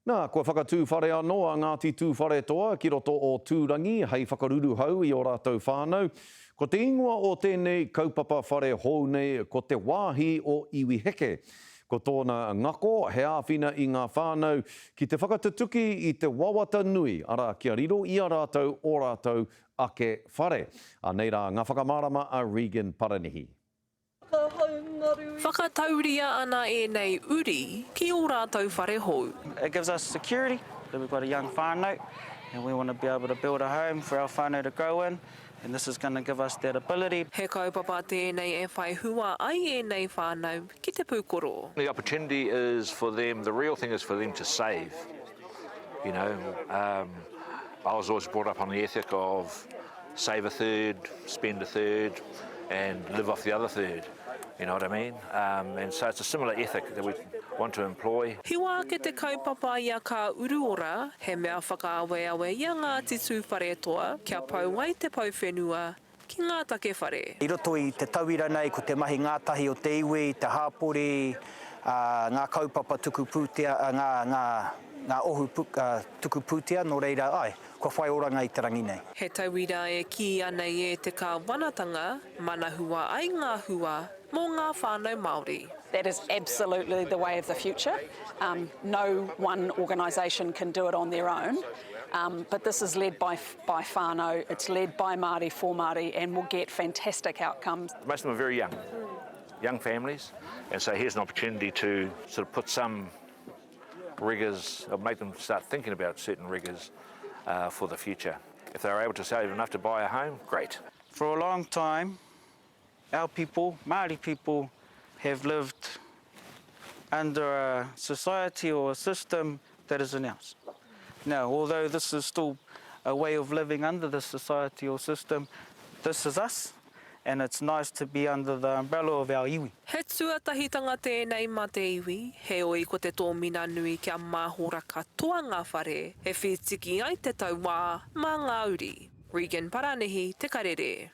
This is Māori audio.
Nā, kua whakatū whare anō a Ngāti Tūwhare Toa ki roto o Tūrangi, hei whakaruru hau i o rātou whānau. Ko te ingoa o tēnei kaupapa whare hou nei ko te wāhi o iwi heke. Ko tōna ngako he āwhina i ngā whānau ki te whakatutuki i te wawata nui, ara kia riro i a rātou o rātou ake whare. A nei rā ngā whakamārama a Regan Paranihi. Whakatauria ana e nei uri ki o rātou whare hou. It gives us security that we've got a young whānau and we want to be able to build a home for our whānau to grow in, and this is going to give us that ability. He kaupapa tēnei e whai hua ai e nei whānau ki te pūkoro. The opportunity is for them, the real thing is for them to save. You know, I was always brought up on the ethic of save a third, spend a third, and live off the other third. You know what I mean? And so it's a similar ethic that we want to employ. Hiwa ke te kaupapa i a ka uruora, he mea whakaawe i a Ngāti Tūwhare Toa, kia pau ai te pauwhenua ki ngā take whare. I roto i te tauira nei, ko te mahi ngātahi o te iwi, te hāpori, ngā kaupapa tuku pūtea, ngā ohu tuku pūtea, no reira ai, ko whai oranga i te rangi nei. He tauira e ki anei e te ka wanatanga, mana hua ai ngā hua, mō ngā whānau Māori. That is absolutely the way of the future. No one organisation can do it on their own, but this is led by whānau, it's led by Māori for Māori, and will get fantastic outcomes. Most of them are very young families, and so here's an opportunity to sort of put some rigours, or make them start thinking about certain rigours for the future. If they're able to save enough to buy a home, great. For a long time, our people, Māori people, have lived under a society or a system that isn't ours. Now, although this is still a way of living under the society or system, this is us, and it's nice to be under the umbrella of our iwi. He tuatahitanga tēnei mā te iwi, he oi ko te tōmina nui kia māhora katoa ngā whare, he whitiki ai te tauā mā ngā uri. Regan Paranihi, Te Karere.